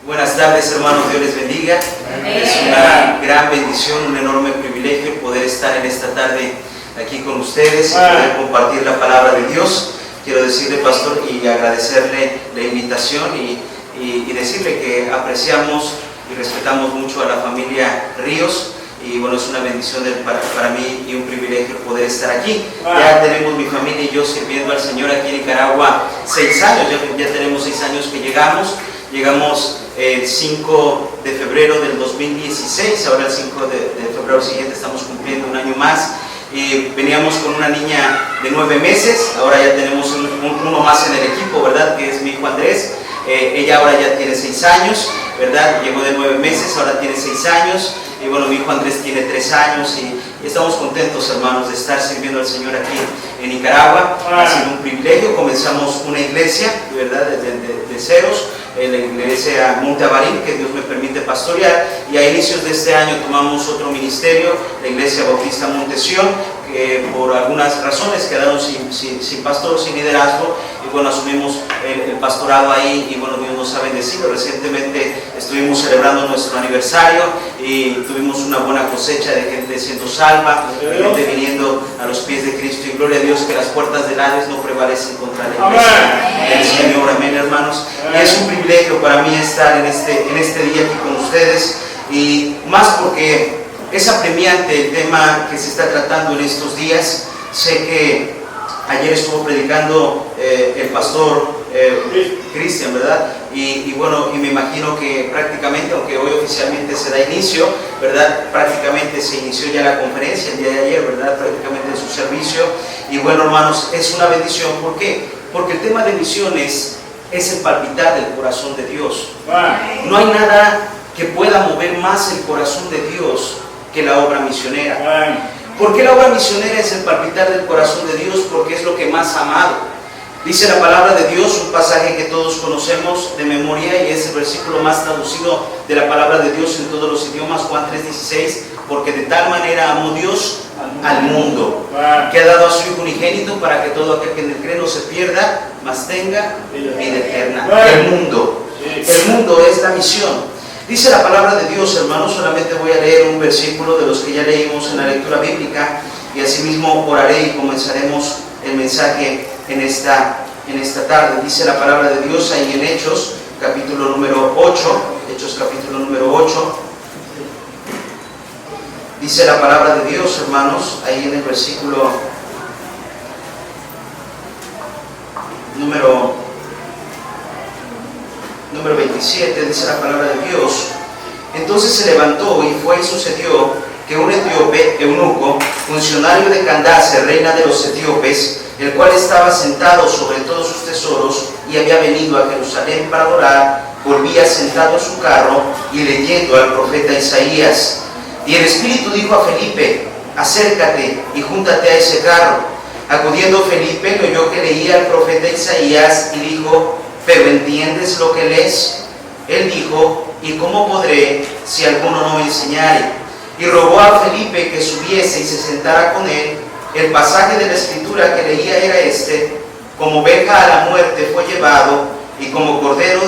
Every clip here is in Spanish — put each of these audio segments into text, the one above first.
Buenas tardes, hermanos, Dios les bendiga. Es una gran bendición, un enorme privilegio poder estar en esta tarde aquí con ustedes y poder compartir la palabra de Dios. Quiero decirle, pastor, y agradecerle la invitación y decirle que apreciamos y respetamos mucho a la familia Ríos. Y bueno, es una bendición para mí y un privilegio poder estar aquí. Ya tenemos mi familia y yo sirviendo al Señor aquí en Nicaragua 6 años, ya tenemos 6 años que llegamos el 5 de febrero del 2016, ahora el 5 de febrero siguiente estamos cumpliendo un año más. Y veníamos con una niña de 9 meses, ahora ya tenemos uno más en el equipo, ¿verdad? Que es mi hijo Andrés. Ella ahora ya tiene 6 años, ¿verdad? Llegó de 9 meses, ahora tiene 6 años. Y bueno, mi hijo Andrés tiene 3 años y estamos contentos, hermanos, de estar sirviendo al Señor aquí en Nicaragua. Ha sido un privilegio. Comenzamos una iglesia, ¿verdad? De ceros, la iglesia Monte Avarín, que Dios me permite pastorear. Y a inicios de este año tomamos otro ministerio, la iglesia Bautista Monte Sión, que por algunas razones quedaron sin pastor, sin liderazgo. Y bueno, asumimos el pastorado ahí y bueno, Dios nos ha bendecido. Recientemente estuvimos celebrando nuestro aniversario y tuvimos una buena cosecha de gente siendo salva, de gente viniendo a los pies de Cristo. Y gloria a Dios que las puertas del Hades no prevalecen contra la iglesia del Señor. Amén, hermanos. Y es un privilegio para mí estar en este día aquí con ustedes, y más porque es apremiante el tema que se está tratando en estos días. Sé que ayer estuvo predicando el pastor Cristian, ¿verdad? Y bueno, y me imagino que prácticamente, aunque hoy oficialmente se da inicio, ¿verdad? Prácticamente se inició ya la conferencia el día de ayer, ¿verdad? Prácticamente en su servicio. Y bueno, hermanos, es una bendición. ¿Por qué? Porque el tema de misiones es el palpitar del corazón de Dios. No hay nada que pueda mover más el corazón de Dios que la obra misionera. ¿Por qué la obra misionera es el palpitar del corazón de Dios? Porque es lo que más ha amado. Dice la palabra de Dios, un pasaje que todos conocemos de memoria, y es el versículo más traducido de la palabra de Dios en todos los idiomas, Juan 3:16, porque de tal manera amó Dios al mundo, que ha dado a su Hijo unigénito, para que todo aquel que en él cree no se pierda, mas tenga vida eterna. El mundo es la misión. Dice la palabra de Dios, hermanos, solamente voy a leer un versículo de los que ya leímos en la lectura bíblica, y asimismo oraré y comenzaremos el mensaje en esta tarde. Dice la palabra de Dios ahí en Hechos, capítulo número 8, Hechos capítulo número 8. Dice la palabra de Dios, hermanos, ahí en el versículo número 27, dice la palabra de Dios. Entonces se levantó y fue y sucedió que un etíope, eunuco, funcionario de Candace, reina de los etíopes, el cual estaba sentado sobre todos sus tesoros y había venido a Jerusalén para adorar, volvía sentado en su carro y leyendo al profeta Isaías. Y el Espíritu dijo a Felipe: acércate y júntate a ese carro. Acudiendo Felipe, le oyó que leía al profeta Isaías y dijo: ¿pero entiendes lo que lees? Él dijo: ¿y cómo podré si alguno no me enseñare? Y rogó a Felipe que subiese y se sentara con él. El pasaje de la escritura que leía era este: como oveja a la muerte fue llevado, y como cordero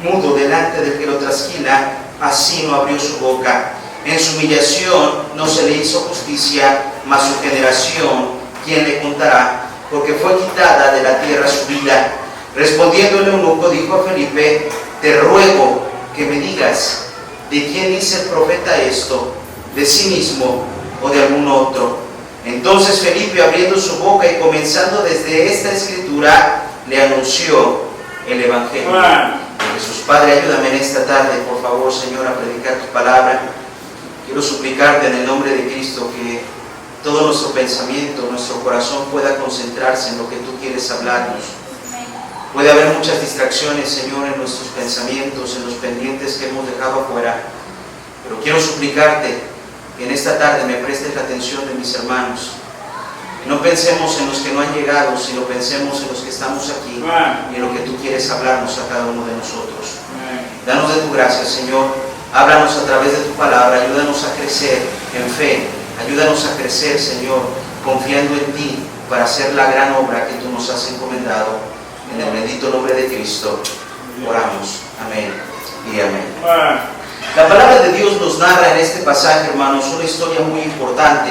mudo delante del que lo trasquila, así no abrió su boca. En su humillación no se le hizo justicia, mas su generación, ¿quién le contará? Porque fue quitada de la tierra su vida. Respondiendo el eunuco, dijo a Felipe: te ruego que me digas, ¿de quién dice el profeta esto? ¿De sí mismo o de algún otro? Entonces Felipe, abriendo su boca y comenzando desde esta escritura, le anunció el Evangelio. Jesús, Padre, ayúdame en esta tarde, por favor, Señor, a predicar tu palabra. Quiero suplicarte en el nombre de Cristo que todo nuestro pensamiento, nuestro corazón pueda concentrarse en lo que tú quieres hablarnos. Puede haber muchas distracciones, Señor, en nuestros pensamientos, en los pendientes que hemos dejado afuera, pero quiero suplicarte que en esta tarde me prestes la atención de mis hermanos. Que no pensemos en los que no han llegado, sino pensemos en los que estamos aquí y en lo que tú quieres hablarnos a cada uno de nosotros. Danos de tu gracia, Señor. Háblanos a través de tu palabra. Ayúdanos a crecer en fe. Ayúdanos a crecer, Señor, confiando en ti para hacer la gran obra que tú nos has encomendado. En el bendito nombre de Cristo oramos. Amén y amén. La palabra de Dios nos narra en este pasaje, hermanos, una historia muy importante.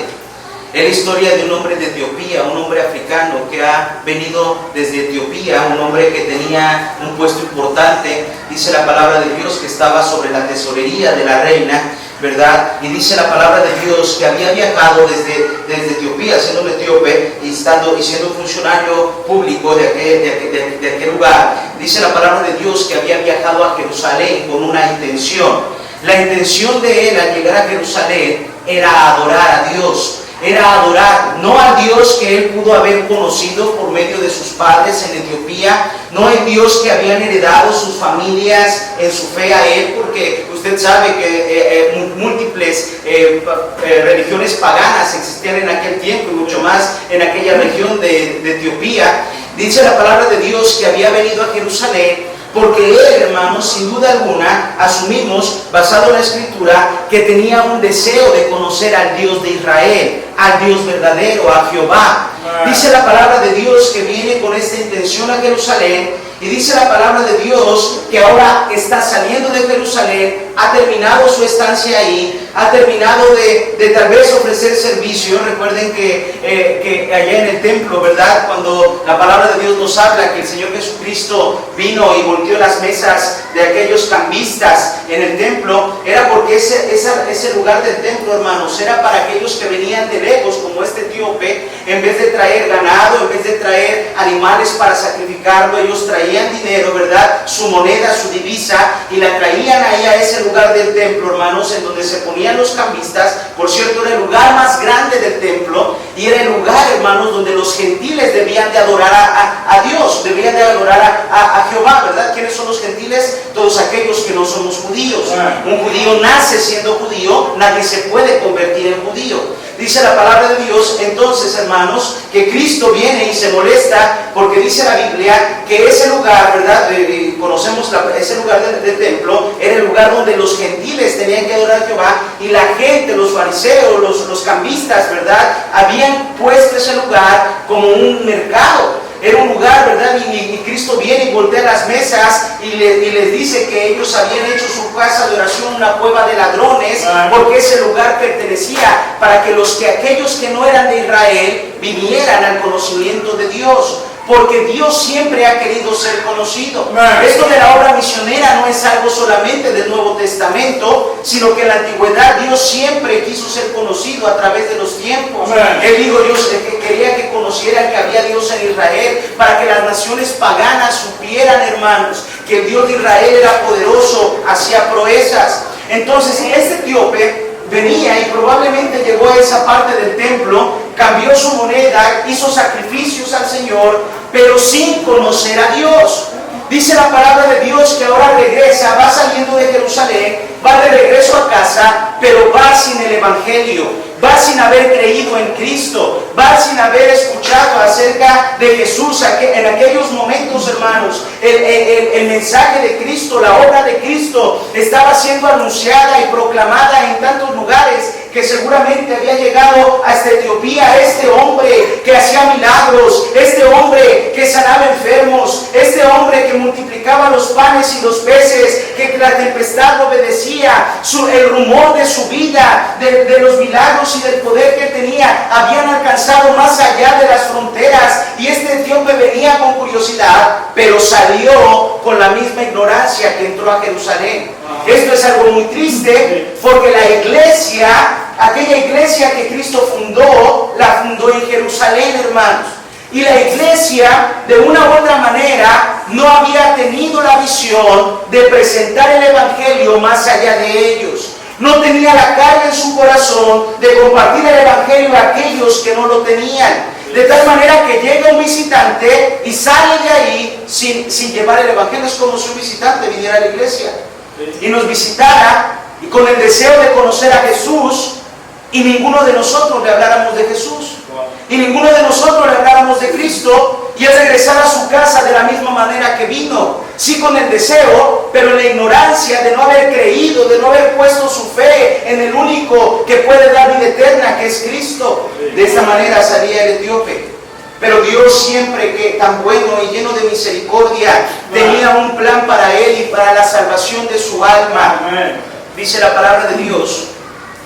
Es la historia de un hombre de Etiopía, un hombre africano que ha venido desde Etiopía, un hombre que tenía un puesto importante. Dice la palabra de Dios que estaba sobre la tesorería de la reina, ¿verdad? Y dice la palabra de Dios que había viajado desde Etiopía, siendo un etíope y siendo funcionario público de aquel lugar. Dice la palabra de Dios que había viajado a Jerusalén con una intención. La intención de él al llegar a Jerusalén era adorar a Dios. Era adorar no al Dios que él pudo haber conocido por medio de sus padres en Etiopía, no el Dios que habían heredado sus familias en su fe a él, porque usted sabe que múltiples religiones paganas existían en aquel tiempo y mucho más en aquella región de Etiopía. Dice la palabra de Dios que había venido a Jerusalén porque él, hermanos, sin duda alguna, asumimos, basado en la Escritura, que tenía un deseo de conocer al Dios de Israel, al Dios verdadero, a Jehová. Dice la palabra de Dios que viene con esta intención a Jerusalén, y dice la palabra de Dios que ahora está saliendo de Jerusalén, ha terminado su estancia ahí, ha terminado de tal vez ofrecer servicio. Recuerden que allá en el templo, ¿verdad? Cuando la palabra de Dios nos habla que el Señor Jesucristo vino y volteó las mesas de aquellos cambistas en el templo, era porque ese lugar del templo, hermanos, era para aquellos que venían de lejos, como este etíope. En vez de traer ganado, en vez de traer animales para sacrificarlo, ellos traían dinero, ¿verdad? Su moneda, su divisa, y la traían ahí a ese lugar del templo, hermanos, en donde se ponían los cambistas. Por cierto, era el lugar más grande del templo y era el lugar, hermanos, donde los gentiles debían de adorar a Dios, debían de adorar a Jehová, ¿verdad? ¿Quiénes son los gentiles? Todos aquellos que no somos judíos. Un judío nace siendo judío, nadie se puede convertir en judío. Dice la palabra de Dios, entonces, hermanos, que Cristo viene y se molesta porque dice la Biblia que ese lugar, ¿verdad? Conocemos ese lugar del templo, era el lugar donde los gentiles tenían que adorar a Jehová, y la gente, los fariseos, los cambistas, ¿verdad? Habían puesto ese lugar como un mercado. Era un lugar, ¿verdad? Y Cristo viene y voltea las mesas y les dice que ellos habían hecho su casa de oración una cueva de ladrones, porque ese lugar pertenecía para que aquellos que no eran de Israel vinieran al conocimiento de Dios. Porque Dios siempre ha querido ser conocido. Esto de la obra misionera no es algo solamente del Nuevo Testamento, sino que en la antigüedad Dios siempre quiso ser conocido a través de los tiempos. Él dijo, Dios quería que conocieran que había Dios en Israel, para que las naciones paganas supieran, hermanos, que el Dios de Israel era poderoso, hacía proezas. Entonces, este etíope venía y probablemente llegó a esa parte del templo, cambió su moneda, hizo sacrificios al Señor, pero sin conocer a Dios. Dice la palabra de Dios que ahora regresa, va saliendo de Jerusalén, va de regreso a casa, pero va sin el Evangelio. Va sin haber creído en Cristo, va sin haber escuchado acerca de Jesús. En aquellos momentos, hermanos, el mensaje de Cristo, la obra de Cristo estaba siendo anunciada y proclamada en tantos lugares, que seguramente había llegado hasta Etiopía este hombre que hacía milagros, este hombre que sanaba enfermos, este hombre que multiplicaba los panes y los peces, que la tempestad obedecía, el rumor de su vida, de los milagros y del poder que tenía, habían alcanzado más allá de las fronteras, y este etíope venía con curiosidad, pero salió con la misma ignorancia que entró a Jerusalén. Esto es algo muy triste, porque la iglesia, aquella iglesia que Cristo fundó, la fundó en Jerusalén, hermanos. Y la iglesia, de una u otra manera, no había tenido la visión de presentar el Evangelio más allá de ellos. No tenía la carga en su corazón de compartir el Evangelio a aquellos que no lo tenían. De tal manera que llega un visitante y sale de ahí sin llevar el Evangelio. Es como si un visitante viniera a la iglesia y nos visitara y con el deseo de conocer a Jesús, y ninguno de nosotros le habláramos de Jesús, y ninguno de nosotros le habláramos de Cristo, y él regresara a su casa de la misma manera que vino, sí con el deseo, pero en la ignorancia de no haber creído, de no haber puesto su fe en el único que puede dar vida eterna, que es Cristo. De esta manera salía el etíope. Pero Dios siempre, que tan bueno y lleno de misericordia, tenía un plan para él y para la salvación de su alma. Dice la palabra de Dios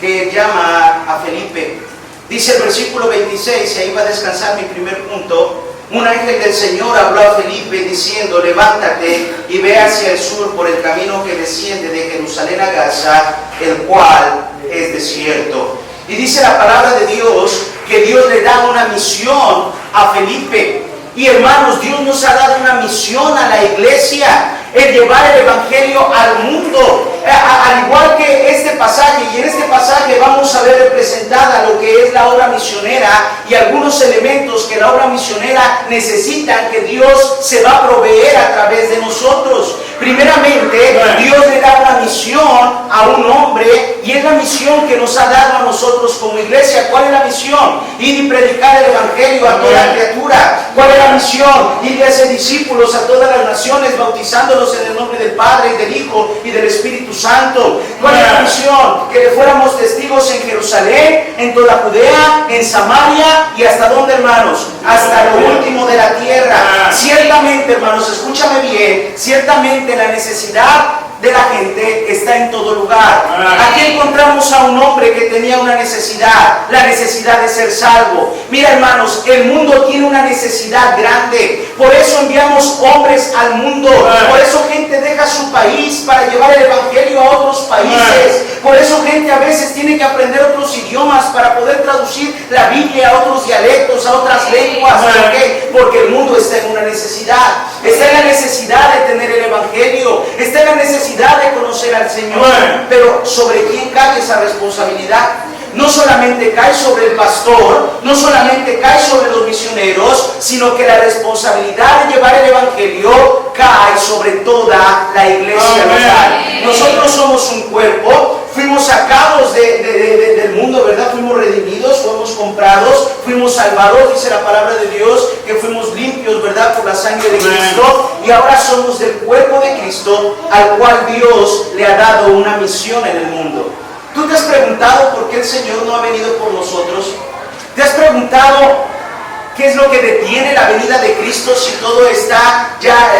que llama a Felipe. Dice el versículo 26, y ahí va a descansar mi primer punto. Un ángel del Señor habló a Felipe diciendo: levántate y ve hacia el sur por el camino que desciende de Jerusalén a Gaza, el cual es desierto. Y dice la palabra de Dios que Dios le da una misión a Felipe. Y hermanos, Dios nos ha dado una misión a la iglesia, el llevar el evangelio al mundo. Al igual que este pasaje, y en este pasaje vamos a ver representada lo que es la obra misionera y algunos elementos que la obra misionera necesitan, que Dios se va a proveer a través de nosotros. Primeramente, Dios le da una misión a un hombre, y es la misión que nos ha dado a nosotros como iglesia. ¿Cuál es la misión? Ir y predicar el evangelio a toda criatura. ¿Cuál es la misión? Ir y hacer discípulos a todas las naciones, bautizándolos en el nombre del Padre, y del Hijo, y del Espíritu Santo. ¿Cuál es la misión? Que le fuéramos testigos en Jerusalén, en toda Judea, en Samaria, y hasta dónde, hermanos, hasta lo último de la tierra. Ciertamente, hermanos, escúchame bien, ciertamente la necesidad de la gente está en todo lugar. Aquí encontramos a un hombre que tenía una necesidad, la necesidad de ser salvo. Mira, hermanos, el mundo tiene una necesidad grande, por eso enviamos hombres al mundo, por eso gente deja su país para llevar el evangelio a otros países, por eso gente a veces tiene que aprender otros idiomas para poder traducir la Biblia a otros dialectos, a otras lenguas. ¿Por qué? Porque el mundo está en una necesidad, está en la necesidad de tener el evangelio, está en la necesidad de conocer al Señor. Pero ¿sobre quién cae esa responsabilidad? No solamente cae sobre el pastor, no solamente cae sobre los misioneros, sino que la responsabilidad de llevar el evangelio cae sobre toda la iglesia local. Nosotros somos un cuerpo, fuimos sacados del mundo, ¿verdad? Fuimos redimidos, fuimos comprados, fuimos salvados, dice la palabra de Dios, que fuimos limpios, ¿verdad? Por la sangre de Cristo, y ahora somos del cuerpo de Cristo, al cual Dios le ha dado una misión en el mundo. ¿Tú te has preguntado por qué el Señor no ha venido por nosotros? ¿Te has preguntado qué es lo que detiene la venida de Cristo si todo está ya,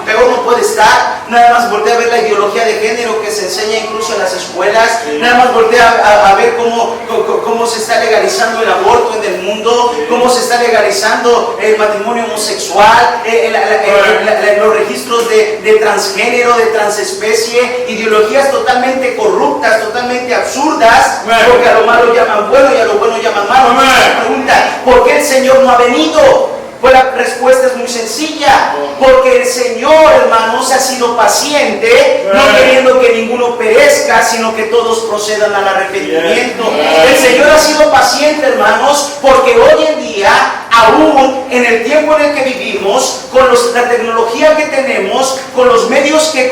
peor no puede estar? Nada más voltea a ver la ideología de género que se enseña incluso en las escuelas, nada más voltea a ver cómo se está legalizando el aborto en el mundo, cómo se está legalizando el matrimonio homosexual, los registros de transgénero, de transespecie, ideologías totalmente corruptas, totalmente absurdas, porque a lo malo llaman bueno y a lo bueno llaman malo. Me pregunta, ¿por qué el Señor no ha venido? Pues la respuesta es muy sencilla, porque el Señor, hermanos, ha sido paciente, no queriendo que ninguno perezca, sino que todos procedan al arrepentimiento. El Señor ha sido paciente, hermanos, porque hoy en día, aún en el tiempo en el que vivimos, con la tecnología que tenemos, con los medios que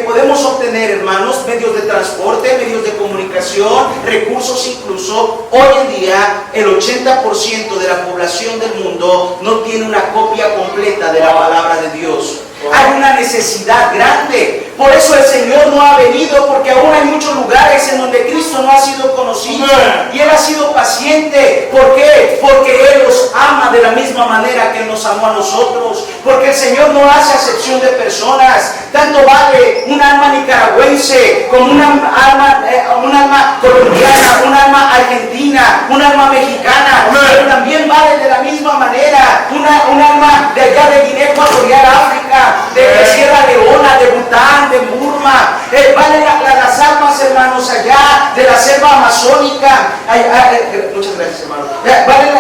podemos obtener, hermanos, medios de transporte, medios de comunicación, recursos incluso, hoy en día el 80% de la población del mundo no tiene una copia completa de la palabra de Dios. Hay una necesidad grande. Por eso el Señor no ha venido, porque aún hay muchos lugares en donde Cristo no ha sido conocido. Y Él ha sido paciente. ¿Por qué? Porque Él los ama de la misma manera que Él nos amó a nosotros. Porque el Señor no hace acepción de personas. Tanto vale un alma nicaragüense como un alma colombiana, un alma argentina, un alma mexicana. Pero también vale de la misma manera un alma de allá de Guinea Ecuatorial, África, de Sierra Leona, de Bután, de Burma. Vale las almas, hermanos, allá de la selva amazónica. Muchas gracias, hermano. Vale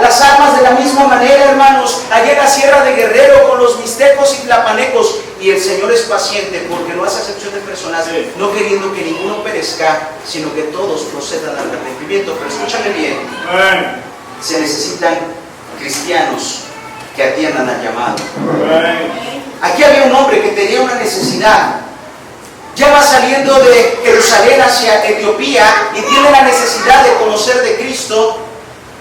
las almas de la misma manera, hermanos, allá en la Sierra de Guerrero con los mixtecos y tlapanecos. Y el Señor es paciente porque no hace acepción de personas, no queriendo que ninguno perezca, sino que todos procedan al arrepentimiento. Pero escúchame bien, se necesitan cristianos que atiendan al llamado. Aquí había un hombre que tenía una necesidad. Ya va saliendo de Jerusalén hacia Etiopía y tiene la necesidad de conocer de Cristo,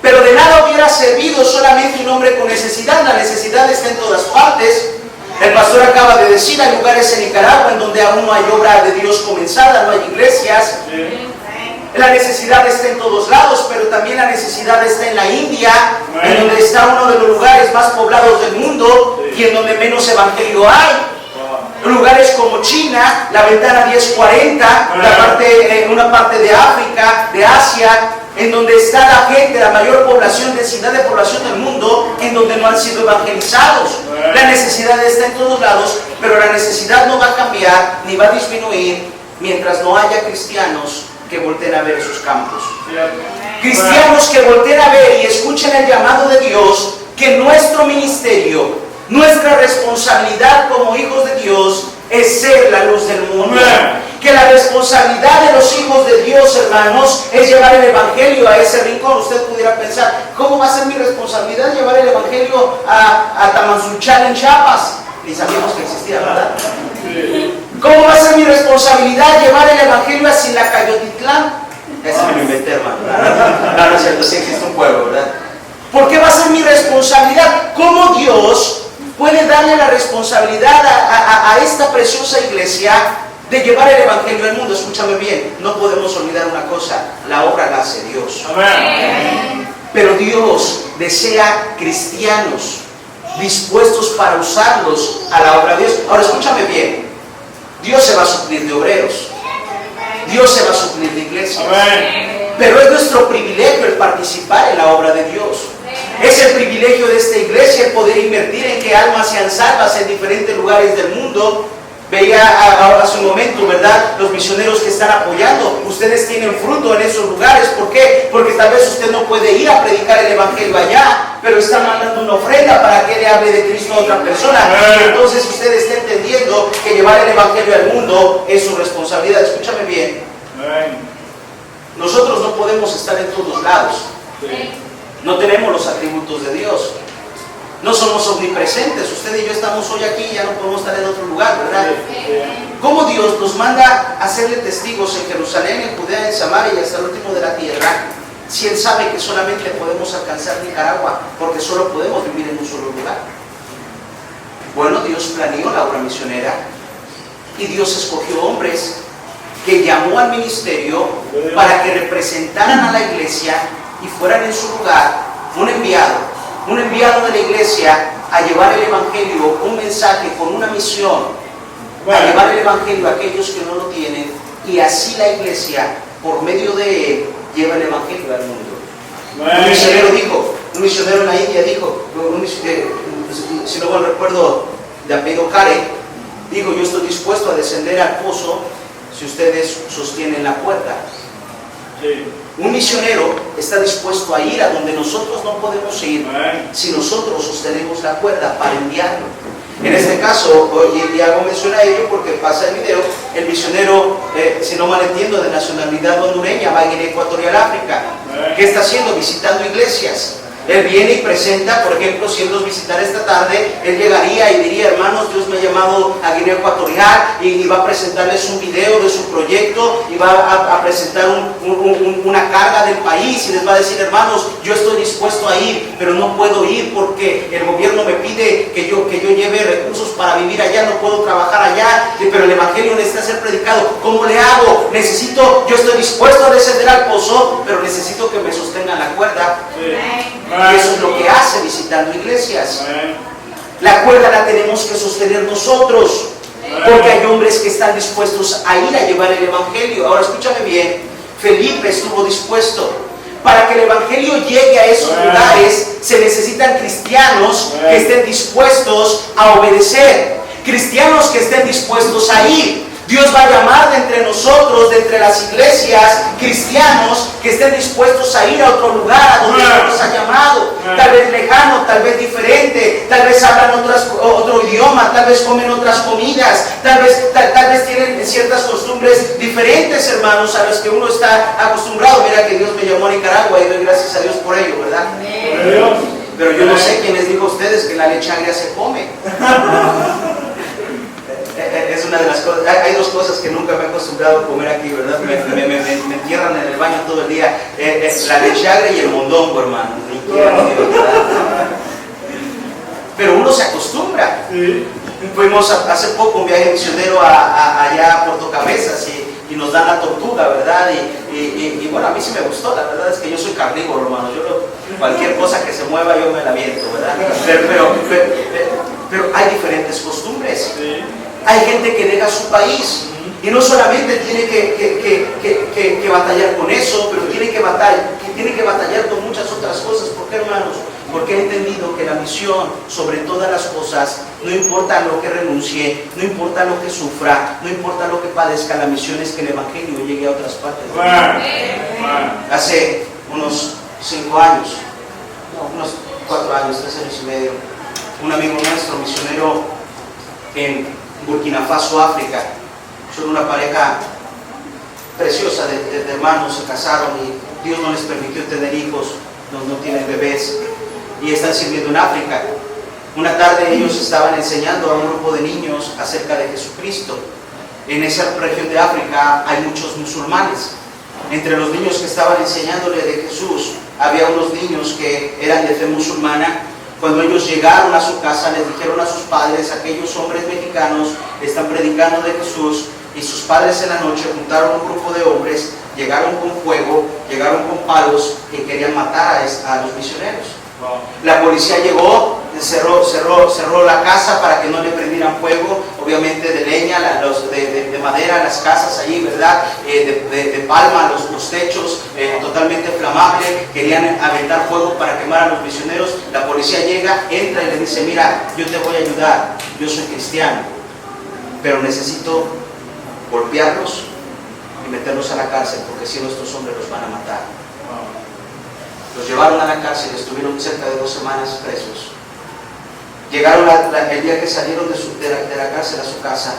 pero de nada hubiera servido solamente un hombre con necesidad. La necesidad está en todas partes. El pastor acaba de decir, hay lugares en Nicaragua en donde aún no hay obra de Dios comenzada, no hay iglesias. La necesidad está en todos lados, pero también la necesidad está en la India, en donde está uno de los lugares más poblados del mundo y en donde menos evangelio hay. Lugares como China, la ventana 1040, una parte de África, de Asia, en donde está la gente, la mayor población, densidad de población del mundo, en donde no han sido evangelizados. La necesidad está en todos lados, pero la necesidad no va a cambiar ni va a disminuir mientras no haya cristianos que volteen a ver sus campos. Cristianos que volteen a ver y escuchen el llamado de Dios, que nuestro ministerio, nuestra responsabilidad como hijos de Dios es ser la luz del mundo. Que la responsabilidad de los hijos de Dios, hermanos, es llevar el evangelio a ese rincón. Usted pudiera pensar, ¿cómo va a ser mi responsabilidad llevar el evangelio a Tamanzunchal en Chiapas? Y sabíamos que existía, ¿verdad? ¿Cómo va a ser mi responsabilidad llevar el evangelio a Silacayotitlán? Eso me lo inventé, hermano. No es cierto, sí existe un pueblo, ¿verdad? ¿Por qué va a ser mi responsabilidad? ¿Cómo Dios puede darle la responsabilidad a esta preciosa iglesia de llevar el evangelio al mundo? Escúchame bien, no podemos olvidar una cosa: la obra la hace Dios. Amén. Pero Dios desea cristianos dispuestos para usarlos a la obra de Dios. Ahora escúchame bien, Dios se va a suplir de obreros, Dios se va a suplir de iglesia. Amén. Pero es nuestro privilegio el participar en la obra de Dios. Es el privilegio de esta iglesia el poder invertir en que almas sean salvas en diferentes lugares del mundo. Veía hace un momento, ¿verdad?, los misioneros que están apoyando. Ustedes tienen fruto en esos lugares. ¿Por qué? Porque tal vez usted no puede ir a predicar el evangelio allá, pero está mandando una ofrenda para que le hable de Cristo a otra persona. Y entonces usted está entendiendo que llevar el evangelio al mundo es su responsabilidad. Escúchame bien. Nosotros no podemos estar en todos lados. No tenemos los atributos de Dios. No somos omnipresentes. Usted y yo estamos hoy aquí y ya no podemos estar en otro lugar, ¿verdad? ¿Cómo Dios nos manda a serle testigos en Jerusalén, en Judea, en Samaria y hasta el último de la tierra, si Él sabe que solamente podemos alcanzar Nicaragua, porque solo podemos vivir en un solo lugar? Bueno, Dios planeó la obra misionera y Dios escogió hombres que llamó al ministerio para que representaran a la iglesia y fueran en su lugar un enviado de la iglesia a llevar el evangelio, un mensaje con una misión, a llevar el evangelio a aquellos que no lo tienen, y así la iglesia, por medio de él, lleva el evangelio al mundo. Un misionero en la India dijo, si no mal recuerdo, de apellido Kare, dijo: yo estoy dispuesto a descender al pozo si ustedes sostienen la puerta. Un misionero está dispuesto a ir a donde nosotros no podemos ir si nosotros sostenemos la cuerda para enviarlo. En este caso, y hago mención a ello porque pasa el video, el misionero, si no mal entiendo, de nacionalidad hondureña, va a Guinea Ecuatorial, África. ¿Qué está haciendo? Visitando iglesias. Él viene y presenta, por ejemplo, si él nos visitara esta tarde, él llegaría y diría: hermanos, Dios me ha llamado a Guinea Ecuatorial, y va a presentarles un video de su proyecto, y va a presentar una carga del país, y les va a decir: hermanos, yo estoy dispuesto a ir, pero no puedo ir porque el gobierno me pide que yo lleve recursos para vivir allá, no puedo trabajar allá, pero el evangelio necesita ser predicado. ¿Cómo le hago? Yo estoy dispuesto a descender al pozo, pero necesito que me sostengan la cuerda. Y eso es lo que hace visitando iglesias. La cuerda la tenemos que sostener nosotros, porque hay hombres que están dispuestos a ir a llevar el evangelio. Ahora escúchame bien, Felipe estuvo dispuesto. Para que el evangelio llegue a esos lugares se necesitan cristianos que estén dispuestos a obedecer, cristianos que estén dispuestos a ir. Dios va a llamar de entre nosotros, de entre las iglesias, cristianos que estén dispuestos a ir a otro lugar, a donde Dios nos ha llamado, tal vez lejano, tal vez diferente, tal vez hablan otro idioma, tal vez comen otras comidas, tal vez tienen ciertas costumbres diferentes, hermanos, a las que uno está acostumbrado. Mira que Dios me llamó a Nicaragua y doy gracias a Dios por ello, ¿verdad? Pero yo no sé quién les dijo a ustedes que la leche agria se come. Es una de las cosas. Hay dos cosas que nunca me he acostumbrado a comer aquí, ¿verdad? Me entierran en el baño todo el día. La leche agria y el mondongo, hermano. Ni quiero, ¿verdad? Pero uno se acostumbra. Fuimos hace poco un viaje misionero allá a Puerto Cabezas, y y nos dan la tortuga, ¿verdad? Y bueno, a mí sí me gustó, la verdad es que yo soy carnívoro, hermano. Cualquier cosa que se mueva yo me la aviento, ¿verdad? Pero hay diferentes costumbres. Hay gente que deja su país y no solamente tiene que batallar con eso, pero tiene que batallar con muchas otras cosas. ¿Por qué, hermanos? Porque he entendido que la misión, sobre todas las cosas, no importa lo que renuncie, no importa lo que sufra, no importa lo que padezca, la misión es que el Evangelio llegue a otras partes del mundo. Hace unos 5 años, unos 4 años, 3 años y medio, un amigo nuestro, misionero en Burkina Faso, África, son una pareja preciosa de hermanos, se casaron y Dios no les permitió tener hijos, no tienen bebés y están sirviendo en África. Una tarde ellos estaban enseñando a un grupo de niños acerca de Jesucristo. En esa región de África hay muchos musulmanes. Entre los niños que estaban enseñándole de Jesús, había unos niños que eran de fe musulmana. Cuando ellos llegaron a su casa, les dijeron a sus padres, aquellos hombres mexicanos están predicando de Jesús, y sus padres en la noche juntaron un grupo de hombres, llegaron con fuego, llegaron con palos y querían matar a los misioneros. La policía llegó, cerró la casa para que no le prendieran fuego, obviamente de leña, de madera, las casas allí, ¿verdad? De palma, los techos, totalmente flamable, querían aventar fuego para quemar a los misioneros. La policía llega, entra y le dice, mira, yo te voy a ayudar, yo soy cristiano, pero necesito golpearlos y meterlos a la cárcel, porque si no estos hombres los van a matar. Los llevaron a la cárcel, estuvieron cerca de 2 semanas presos. Llegaron el día que salieron de la cárcel a su casa,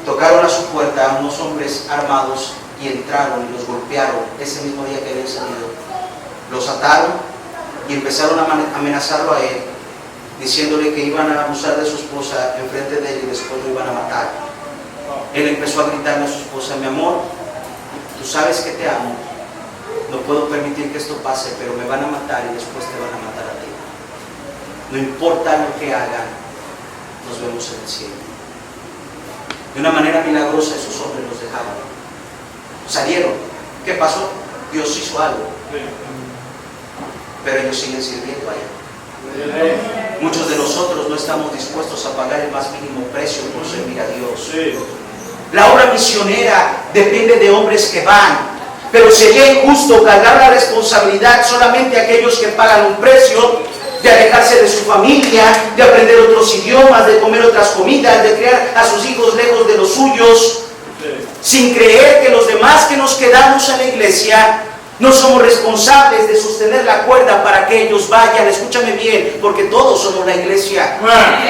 tocaron a su puerta a unos hombres armados y entraron y los golpearon ese mismo día que habían salido. Los ataron y empezaron a amenazarlo a él, diciéndole que iban a abusar de su esposa enfrente de él y después lo iban a matar. Él empezó a gritarle a su esposa, mi amor, tú sabes que te amo, no puedo permitir que esto pase, pero me van a matar y después te van a matar a ti. No importa lo que hagan, nos vemos en el cielo. De una manera milagrosa esos hombres los dejaban. Salieron. ¿Qué pasó? Dios hizo algo. Pero ellos siguen sirviendo allá. Muchos de nosotros no estamos dispuestos a pagar el más mínimo precio por servir a Dios. La obra misionera depende de hombres que van. Pero sería injusto cargar la responsabilidad solamente a aquellos que pagan un precio, de alejarse de su familia, de aprender otros idiomas, de comer otras comidas, de criar a sus hijos lejos de los suyos, sin creer que los demás que nos quedamos en la iglesia no somos responsables de sostener la cuerda para que ellos vayan. Escúchame bien, porque todos somos la iglesia.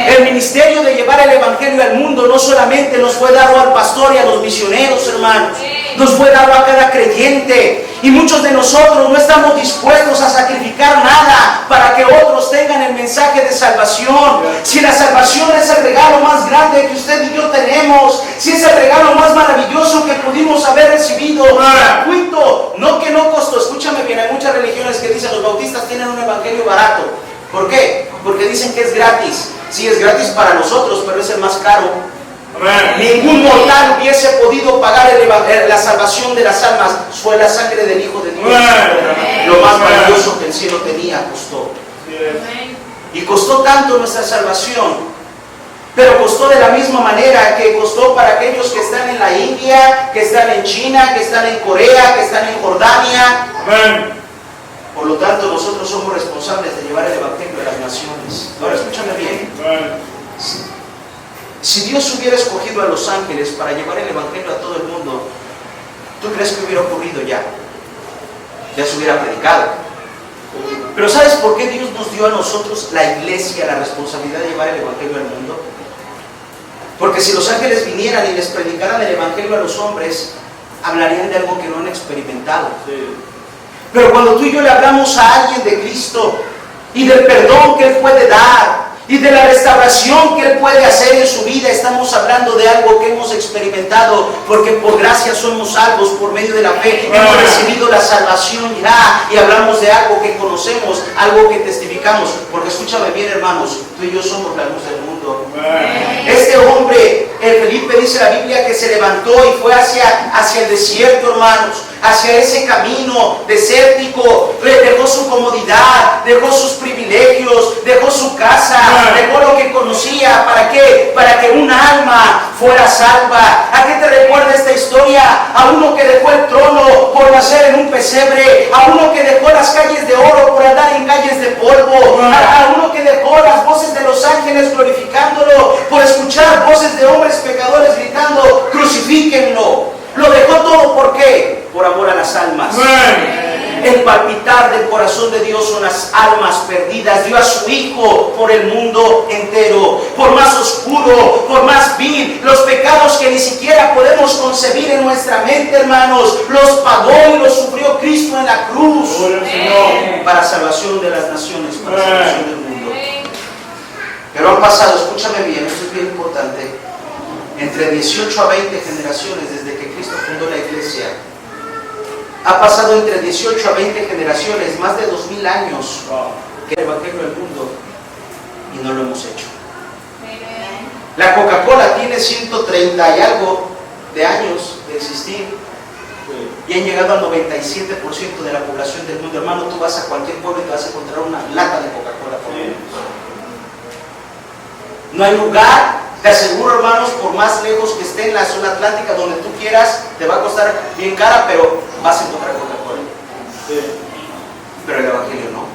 El ministerio de llevar el evangelio al mundo no solamente nos fue dado al pastor y a los misioneros, hermanos, nos fue dado a cada creyente. Y muchos de nosotros no estamos dispuestos a sacrificar nada para que otros tengan el mensaje de salvación. Si la salvación es el regalo más grande que usted y yo tenemos, si es el regalo más maravilloso que pudimos haber recibido, gratuito, no que no costó. Escúchame bien, hay muchas religiones que dicen los bautistas tienen un evangelio barato. ¿Por qué? Porque dicen que es gratis. Sí, es gratis para nosotros, pero es el más caro. Ningún mortal hubiese podido pagar la salvación de las almas. Fue la sangre del Hijo de Dios. Lo más valioso que el cielo tenía costó. Y costó tanto nuestra salvación, pero costó de la misma manera que costó para aquellos que están en la India, que están en China, que están en Corea, que están en Jordania. Por lo tanto, nosotros somos responsables de llevar el evangelio a las naciones. Ahora escúchame bien. Si Dios hubiera escogido a los ángeles para llevar el evangelio a todo el mundo, ¿tú crees que hubiera ocurrido ya? Ya se hubiera predicado. Pero ¿sabes por qué Dios nos dio a nosotros, la iglesia, la responsabilidad de llevar el evangelio al mundo? Porque si los ángeles vinieran y les predicaran el evangelio a los hombres, hablarían de algo que no han experimentado. Pero cuando tú y yo le hablamos a alguien de Cristo y del perdón que Él puede dar, y de la restauración que Él puede hacer en su vida. Estamos hablando de algo que hemos experimentado, porque por gracia somos salvos por medio de la fe. Hemos recibido la salvación ya, y hablamos de algo que conocemos, algo que testificamos. Porque escúchame bien, hermanos, tú y yo somos la luz del mundo. Este hombre, Felipe, dice la Biblia que se levantó y fue hacia el desierto, hermanos, hacia ese camino desértico. Dejó su comodidad, dejó sus privilegios, dejó su casa, dejó lo que conocía. ¿Para qué? Para que un alma fuera salva. ¿A qué te recuerda esta historia? A uno que dejó el trono por nacer en un pesebre, a uno que dejó las calles de oro por andar en calles de polvo, a uno que dejó las voces de los ángeles glorificándolo por escuchar voces de hombres pecadores gritando: crucifíquenlo. Lo dejó todo, ¿por qué? Por amor a las almas. El palpitar del corazón de Dios son las almas perdidas. Dio a su Hijo por el mundo entero. Por más oscuro, por más vil, los pecados que ni siquiera podemos concebir en nuestra mente, hermanos, los pagó y los sufrió Cristo en la cruz. Para salvación de las naciones, para salvación del mundo. Pero han pasado, escúchame bien, esto es bien importante, entre 18 a 20 generaciones desde que Cristo fundó la iglesia. Ha pasado entre 18 a 20 generaciones, más de 2000 años, que el evangelio del mundo, y no lo hemos hecho. La Coca-Cola tiene 130 y algo de años de existir, y han llegado al 97% de la población del mundo. Hermano, tú vas a cualquier pueblo y te vas a encontrar una lata de Coca-Cola por menos. No hay lugar, te aseguro, hermanos, por más lejos que esté en la zona atlántica, donde tú quieras, te va a costar bien cara, pero vas a encontrar Coca-Cola. Pero el evangelio no.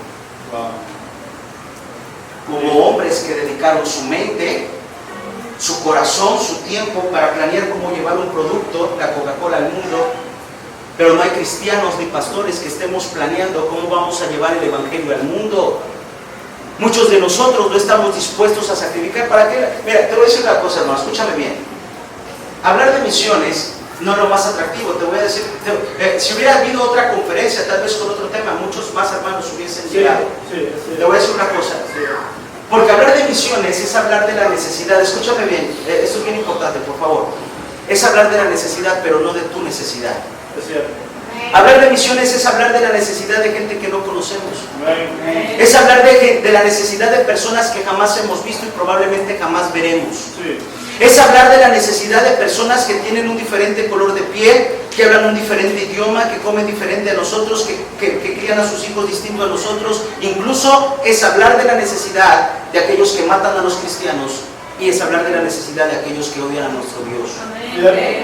Hubo hombres que dedicaron su mente, su corazón, su tiempo para planear cómo llevar un producto, la Coca-Cola, al mundo. Pero no hay cristianos ni pastores que estemos planeando cómo vamos a llevar el evangelio al mundo. Muchos de nosotros no estamos dispuestos a sacrificar. ¿Para qué? Mira, te voy a decir una cosa, hermano, escúchame bien. Hablar de misiones no es lo más atractivo. Te voy a decir, si hubiera habido otra conferencia, tal vez con otro tema, muchos más hermanos hubiesen llegado. Te voy a decir una cosa. Porque hablar de misiones es hablar de la necesidad. Escúchame bien, esto es bien importante, por favor. Es hablar de la necesidad, pero no de tu necesidad. Es cierto. Hablar de misiones es hablar de la necesidad de gente que no conocemos. Es hablar de la necesidad de personas que jamás hemos visto y probablemente jamás veremos. Es hablar de la necesidad de personas que tienen un diferente color de piel, que hablan un diferente idioma, que comen diferente a nosotros, que crían a sus hijos distinto a nosotros. Incluso es hablar de la necesidad de aquellos que matan a los cristianos, y es hablar de la necesidad de aquellos que odian a nuestro Dios.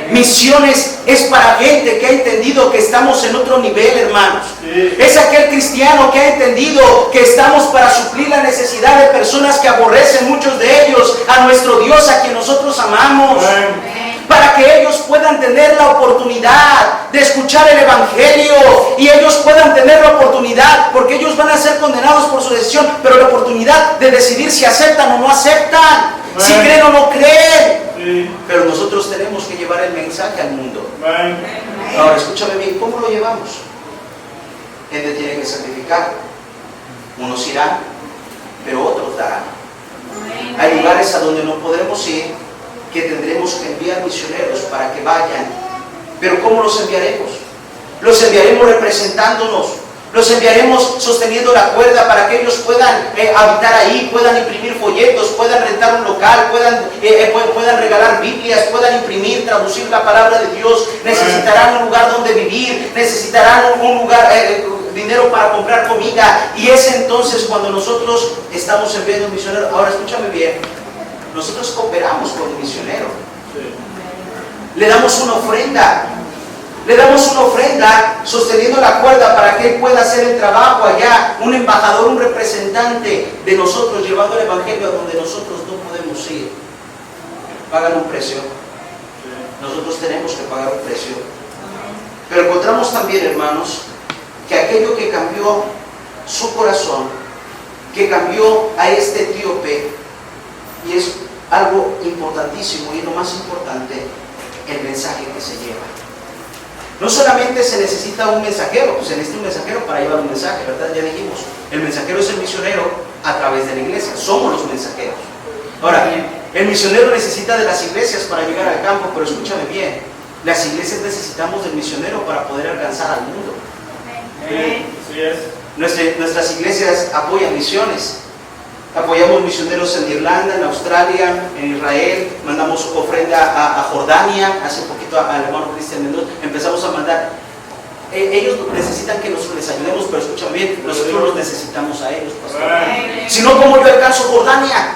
Misiones es para gente que ha entendido que estamos en otro nivel, hermanos. Es aquel cristiano que ha entendido que estamos para suplir la necesidad de personas que aborrecen, muchos de ellos, a nuestro Dios, a quien nosotros amamos. Para que ellos puedan tener la oportunidad de escuchar el evangelio, y ellos puedan tener la oportunidad, porque ellos van a ser condenados por su decisión, pero la oportunidad de decidir si aceptan o no aceptan, si creen o no creen. Pero nosotros tenemos que llevar el mensaje al mundo. Ahora escúchame bien, ¿cómo lo llevamos? Gente tiene que sacrificar. Unos irán, pero otros darán. Hay lugares a donde no podremos ir, que tendremos que enviar misioneros para que vayan. Pero ¿cómo los enviaremos? Los enviaremos representándonos, los enviaremos sosteniendo la cuerda para que ellos puedan habitar ahí, puedan imprimir folletos, puedan rentar un local, puedan regalar Biblias, puedan imprimir, traducir la palabra de Dios. Necesitarán un lugar donde vivir, necesitarán un lugar, dinero para comprar comida, y es entonces cuando nosotros estamos enviando misioneros. Ahora escúchame bien, nosotros cooperamos con un misionero. Le damos una ofrenda. Le damos una ofrenda sosteniendo la cuerda para que él pueda hacer el trabajo allá. Un embajador, un representante de nosotros, llevando el evangelio a donde nosotros no podemos ir. Pagan un precio. Nosotros tenemos que pagar un precio. Pero encontramos también, hermanos, que aquello que cambió su corazón, que cambió a este etíope, y es algo importantísimo y lo más importante, el mensaje que se lleva. No solamente se necesita un mensajero, pues se necesita un mensajero para llevar un mensaje, ¿verdad? Ya dijimos, el mensajero es el misionero, a través de la iglesia. Somos los mensajeros. Ahora, el misionero necesita de las iglesias para llegar al campo, pero escúchame bien, las iglesias necesitamos del misionero para poder alcanzar al mundo. Sí, es. Nuestras iglesias apoyan misiones. Apoyamos misioneros en Irlanda, en Australia, en Israel, mandamos ofrenda a Jordania, hace poquito al hermano Cristian Mendoza, empezamos a mandar. Ellos necesitan que nosotros les ayudemos, pero escuchen bien, nosotros los necesitamos a ellos, pastor. Si no, ¿cómo yo alcanzo Jordania?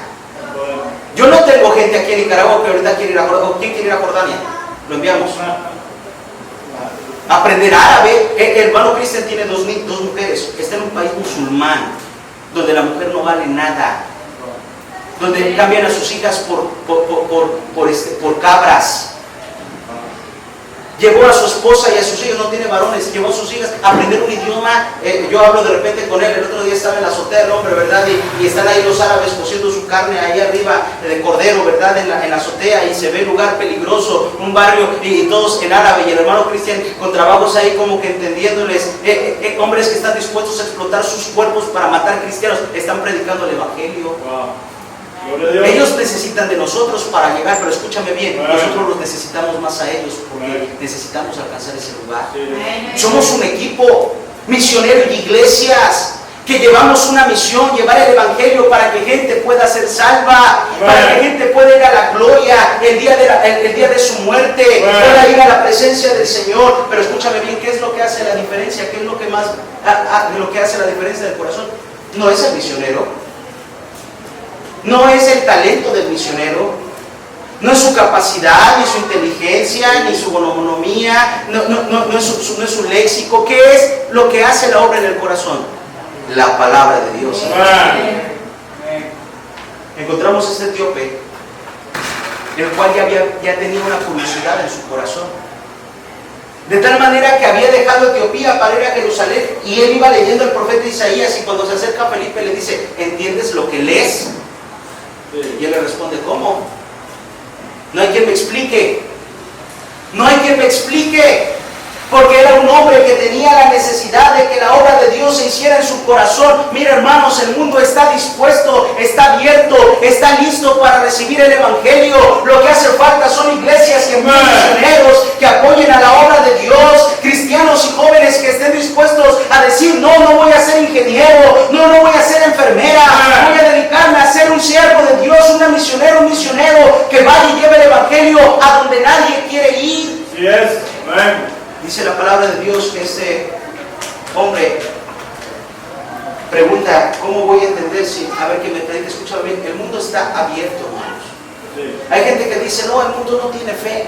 Yo no tengo gente aquí en Nicaragua que ahorita quiere ir a Jordania. ¿Quién quiere ir a Jordania? Lo enviamos. Aprender árabe. El hermano Cristian tiene dos mujeres. Está en un país musulmán, donde la mujer no vale nada, donde cambian a sus hijas por cabras. Llevó a su esposa y a sus hijos, no tiene varones, llevó a sus hijas a aprender un idioma. Yo hablo de repente con él, el otro día estaba en la azotea del hombre, ¿verdad? Y están ahí los árabes cociendo su carne ahí arriba de cordero, ¿verdad? En la azotea, y se ve un lugar peligroso, un barrio, y todos en árabe, y el hermano Cristian con trabajos ahí como que entendiéndoles, hombres que están dispuestos a explotar sus cuerpos para matar cristianos, están predicando el evangelio. Ellos necesitan de nosotros para llegar, pero escúchame bien, nosotros los necesitamos más a ellos porque necesitamos alcanzar ese lugar. Somos un equipo misionero y iglesias que llevamos una misión, llevar el evangelio para que gente pueda ser salva, para que gente pueda ir a la gloria el día de su muerte, pueda ir a la presencia del Señor. Pero escúchame bien, ¿qué es lo que hace la diferencia? ¿Qué es lo que más lo que hace la diferencia del corazón? No es el misionero. No es el talento del misionero, no es su capacidad, ni su inteligencia, ni su bonomía, no es su léxico. ¿Qué es lo que hace la obra en el corazón? La palabra de Dios. Encontramos este etíope, el cual ya tenía una curiosidad en su corazón. De tal manera que había dejado Etiopía para ir a Jerusalén, y él iba leyendo el profeta Isaías, y cuando se acerca a Felipe le dice: ¿entiendes lo que lees? Y él le responde: ¿cómo? No hay quien me explique. No hay quien me explique. Porque era un hombre que tenía la necesidad de que la obra de Dios se hiciera en su corazón. Mira, hermanos, el mundo está dispuesto, está abierto, está listo para recibir el evangelio. Lo que hace falta son iglesias que envíen misioneros, que apoyen a la obra de Dios, cristianos y jóvenes que estén dispuestos a decir: no voy a ser ingeniero, no voy a ser enfermera, voy a dedicarme a ser un siervo de Dios, un misionero que vaya y lleve el evangelio a donde nadie quiere ir. Sí es. Amén. Dice la palabra de Dios que este hombre pregunta: ¿cómo voy a entender si? A ver, que me predique, escúchame bien, el mundo está abierto, hermanos. Sí. Hay gente que dice: no, el mundo no tiene fe.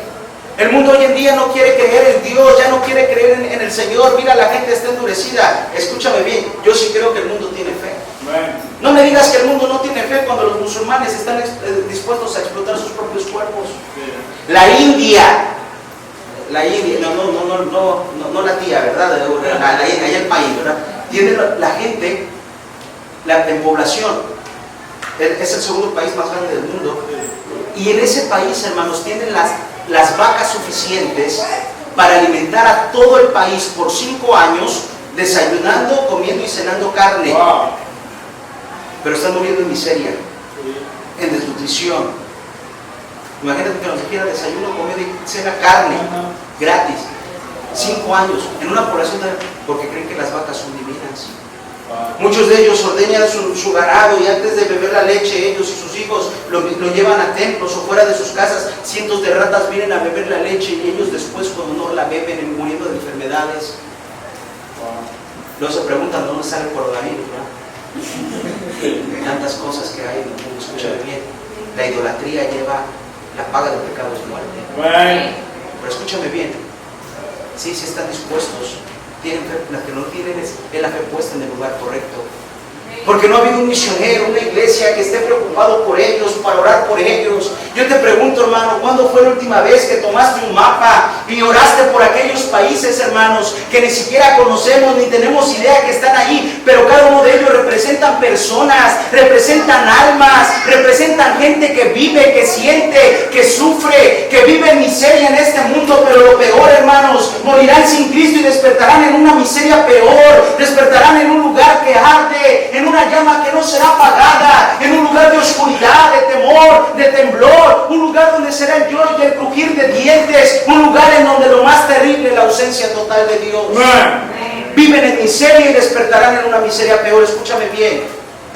El mundo hoy en día no quiere creer en Dios, ya no quiere creer en el Señor. Mira, la gente está endurecida. Escúchame bien, yo sí creo que el mundo tiene fe. No me digas que el mundo no tiene fe cuando los musulmanes están dispuestos a explotar sus propios cuerpos. Sí. La India, no la tía, ¿verdad? Allá el país, ¿verdad? Tiene la gente, en población, es el segundo país más grande del mundo. Y en ese país, hermanos, tienen las vacas suficientes para alimentar a todo el país por 5 años, desayunando, comiendo y cenando carne. Pero están muriendo en miseria, en desnutrición. Imagínate que nos dijera desayuno, comida y cena carne, gratis. 5 años, en una población porque creen que las vacas son divinas. Muchos de ellos ordeñan su ganado, y antes de beber la leche, ellos y sus hijos lo llevan a templos o fuera de sus casas. Cientos de ratas vienen a beber la leche, y ellos después, cuando no la beben, muriendo de enfermedades. Luego se preguntan: ¿dónde sale el coronavirus? Tantas cosas que hay en el mundo. Escúchame bien, la idolatría lleva, la paga del pecado es muerte. Pero escúchame bien, sí están dispuestos, tienen fe. La que no tienen es la fe puesta en el lugar correcto. Porque no ha habido un misionero, una iglesia que esté preocupado por ellos, para orar por ellos. Yo te pregunto, hermano, ¿cuándo fue la última vez que tomaste un mapa y oraste por aquellos países, hermanos, que ni siquiera conocemos ni tenemos idea que están ahí? Pero cada uno de ellos representan personas, representan almas, representan gente que vive, que siente, que sufre, que vive en miseria en este mundo, pero lo peor, hermanos, morirán sin Cristo y despertarán en una miseria peor, despertarán en un lugar que arde, en una llama que no será apagada, en un lugar de oscuridad, de temor, de temblor, un lugar donde será el lloro y el crujir de dientes, un lugar en donde lo más terrible es la ausencia total de Dios. Viven en miseria y despertarán en una miseria peor. Escúchame bien,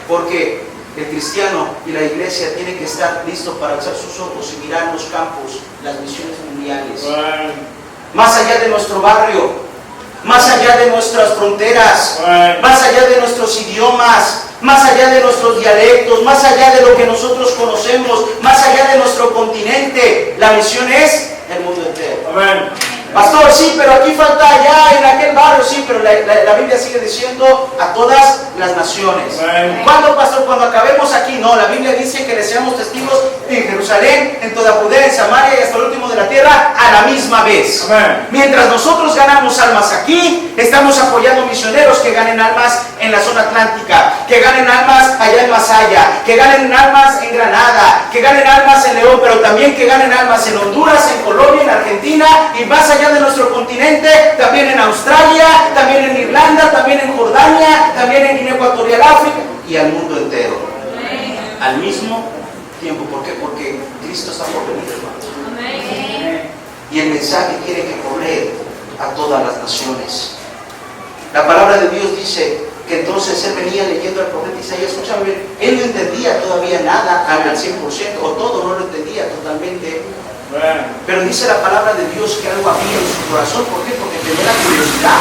porque el cristiano y la iglesia tienen que estar listos para alzar sus ojos y mirar los campos, las misiones mundiales, más allá de nuestro barrio, más allá de nuestras fronteras, más allá de nuestros idiomas, más allá de nuestros dialectos, más allá de lo que nosotros conocemos, más allá de nuestro continente. La misión es el mundo entero. Amén. Pastor, sí, pero aquí falta allá, en aquel barrio, sí, pero la Biblia sigue diciendo a todas las naciones. ¿Cuándo, pastor? Cuando acabemos aquí. No, la Biblia dice que le seamos testigos en Jerusalén, en toda Judea, en Samaria y hasta el último de la tierra a la misma vez. Amén. Mientras nosotros ganamos almas aquí, estamos apoyando misioneros que ganen almas en la zona atlántica, que ganen almas allá en Masaya, que ganen almas en Granada, que ganen almas en León, pero también que ganen almas en Honduras, en Colombia, en Argentina y más allá de nuestro continente, también en Australia, también en Irlanda, también en Jordania, también en Guinea Ecuatorial, África y al mundo entero. Al mismo tiempo. ¿Por qué? Porque Cristo está por venir, hermanos. Y el mensaje tiene que correr a todas las naciones. La palabra de Dios dice que entonces él venía leyendo al profeta Isaías. Escúchame bien, él no entendía todavía nada al 100%, o todo no lo entendía totalmente. Pero dice la palabra de Dios que algo había en su corazón. ¿Por qué? Porque tenía la curiosidad.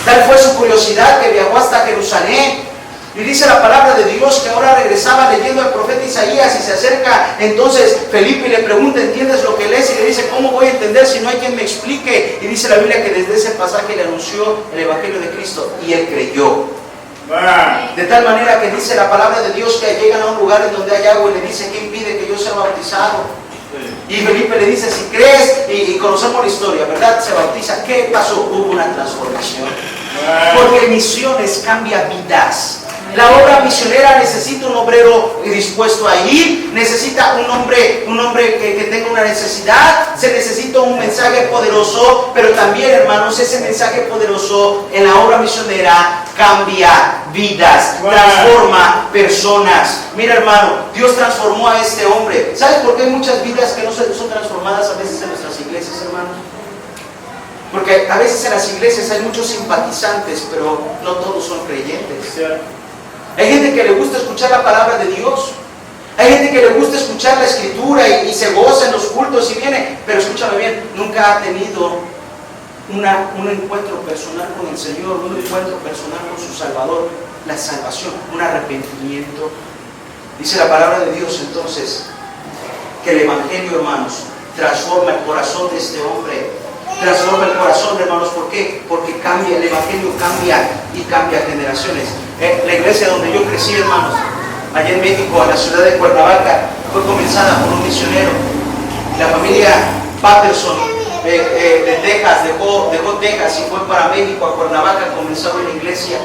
Tal fue su curiosidad que viajó hasta Jerusalén. Y dice la palabra de Dios que ahora regresaba leyendo al profeta Isaías y se acerca entonces Felipe y le pregunta, ¿entiendes lo que lees? Y le dice, ¿cómo voy a entender si no hay quien me explique? Y dice la Biblia que desde ese pasaje le anunció el Evangelio de Cristo y él creyó. De tal manera que dice la palabra de Dios que llegan a un lugar en donde hay agua y le dice, ¿qué impide que yo sea bautizado? Y Felipe le dice, si crees, y conocemos la historia, ¿verdad? Se bautiza. ¿Qué pasó? Hubo una transformación. Porque misiones cambia vidas. La obra misionera necesita un obrero dispuesto a ir, necesita un hombre que tenga una necesidad, se necesita un mensaje poderoso, pero también, hermanos, ese mensaje poderoso en la obra misionera cambia vidas, transforma personas. Mira, hermano, Dios transformó a este hombre. ¿Sabes por qué hay muchas vidas que no son transformadas a veces en nuestras iglesias, hermanos? Porque a veces en las iglesias hay muchos simpatizantes, pero no todos son creyentes. Hay gente que le gusta escuchar la palabra de Dios. Hay gente que le gusta escuchar la escritura y se goza en los cultos y viene. Pero escúchame bien, nunca ha tenido un encuentro personal con el Señor, un encuentro personal con su Salvador, la salvación, un arrepentimiento. Dice la palabra de Dios entonces que el Evangelio, hermanos, transforma el corazón de este hombre. Transforma el corazón, hermanos. ¿Por qué? Porque cambia, el Evangelio cambia y cambia generaciones. La iglesia donde yo crecí, hermanos, allá en México, en la ciudad de Cuernavaca, fue comenzada por un misionero. La familia Patterson de Texas dejó Texas y fue para México, a Cuernavaca, comenzó una iglesia.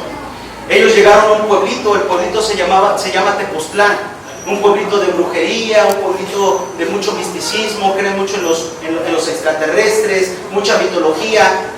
Ellos llegaron a un pueblito, el pueblito se llama Tepoztlán, un pueblito de brujería, un pueblito de mucho misticismo, creen mucho en los extraterrestres, mucha mitología.